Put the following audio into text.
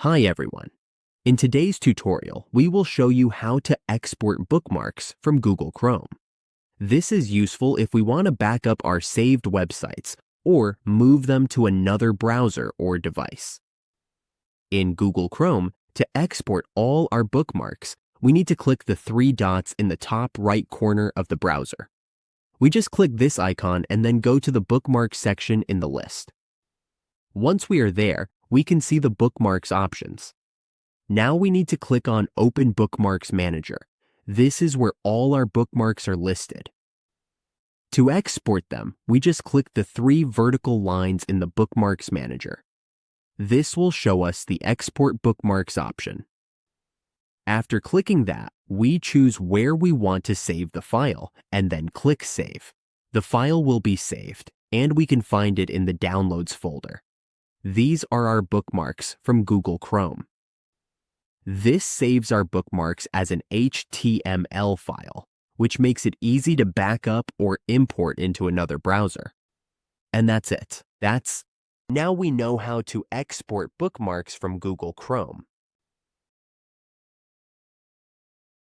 Hi everyone. In today's tutorial, we will show you how to export bookmarks from Google Chrome. This is useful if we want to back up our saved websites or move them to another browser or device. In Google Chrome, to export all our bookmarks, we need to click the three dots in the top right corner of the browser. We just click this icon and then go to the Bookmarks section in the list. Once we are there, we can see the Bookmarks options. Now we need to click on Open Bookmarks Manager. This is where all our bookmarks are listed. To export them, we just click the three vertical lines in the Bookmarks Manager. This will show us the Export Bookmarks option. After clicking that, we choose where we want to save the file and then click Save. The file will be saved, and we can find it in the Downloads folder. These are our bookmarks from Google Chrome. This saves our bookmarks as an HTML file, which makes it easy to back up or import into another browser. And that's it. Now we know how to export bookmarks from Google Chrome.